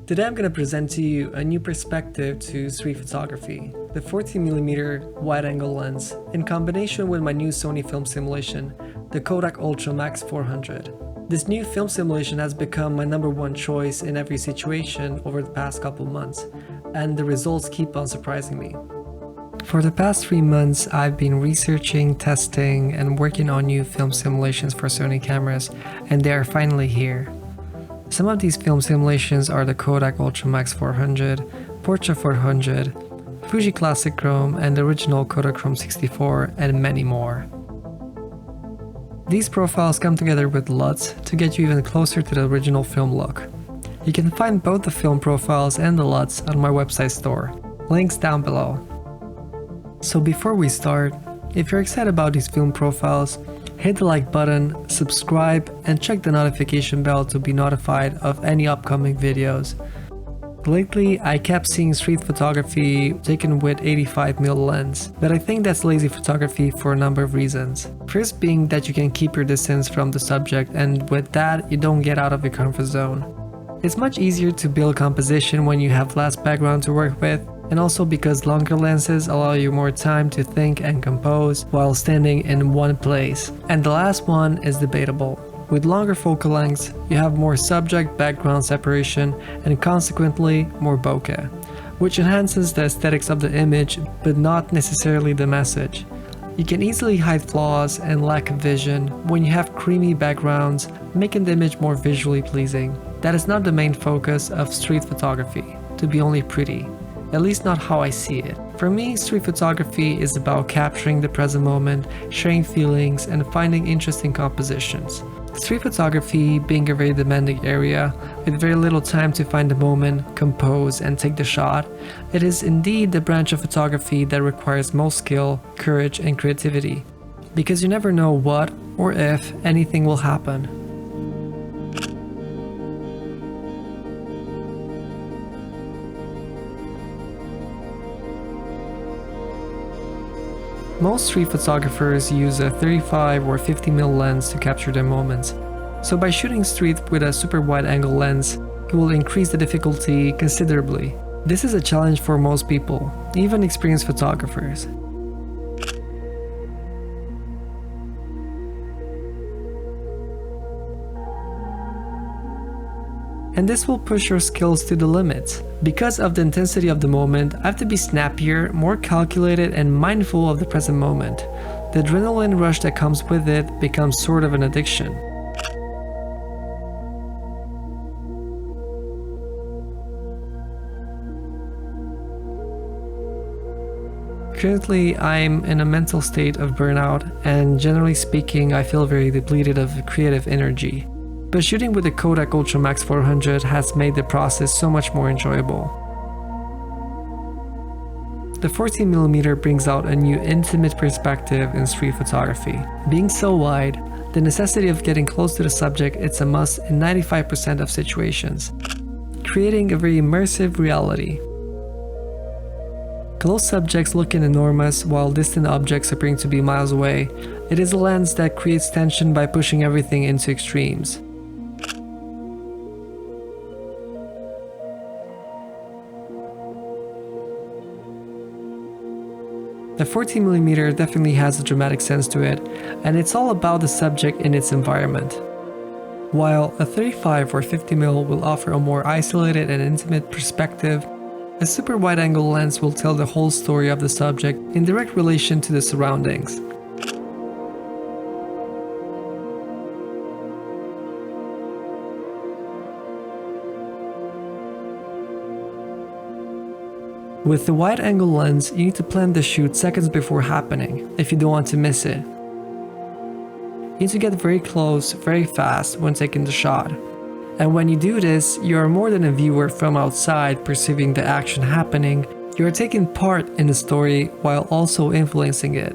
Today I'm going to present to you a new perspective to street photography, the 14mm wide-angle lens, in combination with my new Sony film simulation, the Kodak Ultra Max 400. This new film simulation has become my #1 choice in every situation over the past couple months, and the results keep on surprising me. For the past 3 months, I've been researching, testing, and working on new film simulations for Sony cameras, and they are finally here. Some of these film simulations are the Kodak Ultra Max 400, Portra 400, Fuji Classic Chrome, and the original Kodachrome 64, and many more. These profiles come together with LUTs to get you even closer to the original film look. You can find both the film profiles and the LUTs on my website store. Links down below. So before we start, if you're excited about these film profiles, hit the like button, subscribe, and check the notification bell to be notified of any upcoming videos. Lately, I kept seeing street photography taken with 85mm lens, but I think that's lazy photography for a number of reasons. First being that you can keep your distance from the subject, and with that, you don't get out of your comfort zone. It's much easier to build composition when you have less background to work with, and also because longer lenses allow you more time to think and compose while standing in one place. And the last one is debatable. With longer focal lengths, you have more subject-background separation and consequently more bokeh, which enhances the aesthetics of the image but not necessarily the message. You can easily hide flaws and lack of vision when you have creamy backgrounds, making the image more visually pleasing. That is not the main focus of street photography, to be only pretty. At least not how I see it. For me, street photography is about capturing the present moment, sharing feelings, and finding interesting compositions. Street photography being a very demanding area, with very little time to find the moment, compose, and take the shot, it is indeed the branch of photography that requires most skill, courage, and creativity. Because you never know what or if anything will happen. Most street photographers use a 35 or 50mm lens to capture their moments, so by shooting street with a super wide angle lens, it will increase the difficulty considerably. This is a challenge for most people, even experienced photographers. And this will push your skills to the limit. Because of the intensity of the moment, I have to be snappier, more calculated, and mindful of the present moment. The adrenaline rush that comes with it becomes sort of an addiction. Currently, I'm in a mental state of burnout, and generally speaking, I feel very depleted of creative energy. But shooting with the Kodak Ultra Max 400 has made the process so much more enjoyable. The 14mm brings out a new intimate perspective in street photography. Being so wide, the necessity of getting close to the subject is a must in 95% of situations, creating a very immersive reality. Close subjects looking enormous while distant objects appearing to be miles away. It is a lens that creates tension by pushing everything into extremes. The 14mm definitely has a dramatic sense to it, and it's all about the subject in its environment. While a 35 or 50mm will offer a more isolated and intimate perspective, a super wide-angle lens will tell the whole story of the subject in direct relation to the surroundings. With the wide-angle lens, you need to plan the shoot seconds before happening, if you don't want to miss it. You need to get very close, very fast when taking the shot. And when you do this, you are more than a viewer from outside perceiving the action happening, you are taking part in the story while also influencing it.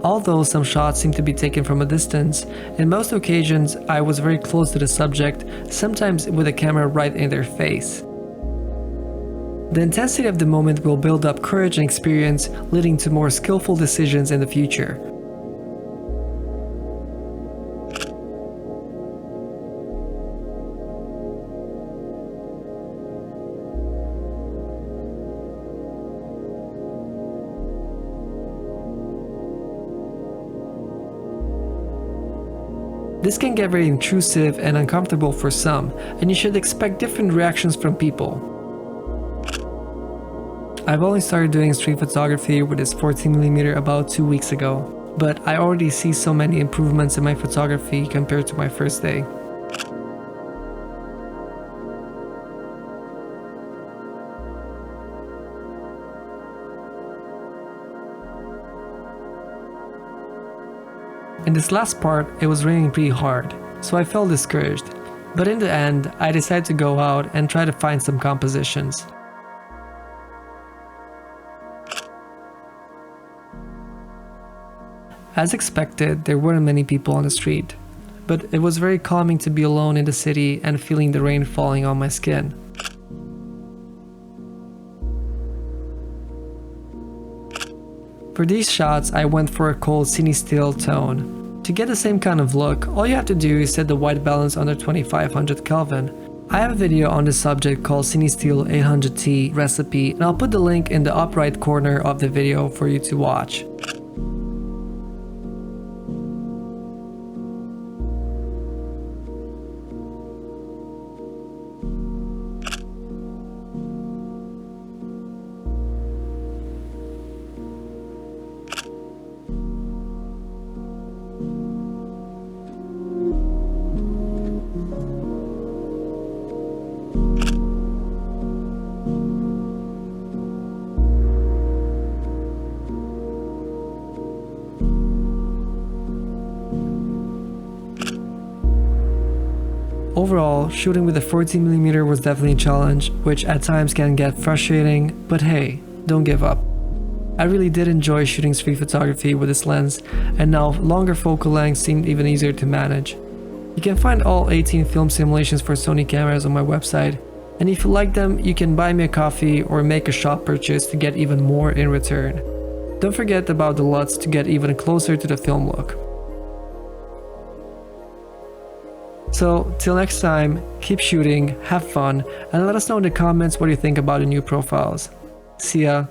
Although some shots seem to be taken from a distance, in most occasions I was very close to the subject, sometimes with a camera right in their face. The intensity of the moment will build up courage and experience, leading to more skillful decisions in the future. This can get very intrusive and uncomfortable for some, and you should expect different reactions from people. I've only started doing street photography with this 14mm about 2 weeks ago, but I already see so many improvements in my photography compared to my first day. In this last part, it was raining pretty hard, so I felt discouraged, but in the end, I decided to go out and try to find some compositions. As expected, there weren't many people on the street, but it was very calming to be alone in the city and feeling the rain falling on my skin. For these shots, I went for a cold cine-steel tone. To get the same kind of look, all you have to do is set the white balance under 2500 Kelvin. I have a video on this subject called Cine-Steel 800T recipe, and I'll put the link in the up right corner of the video for you to watch. Overall, shooting with a 14mm was definitely a challenge, which at times can get frustrating, but hey, don't give up. I really did enjoy shooting street photography with this lens, and now longer focal lengths seemed even easier to manage. You can find all 18 film simulations for Sony cameras on my website, and if you like them, you can buy me a coffee or make a shop purchase to get even more in return. Don't forget about the LUTs to get even closer to the film look. So, till next time, keep shooting, have fun, and let us know in the comments what you think about the new profiles. See ya!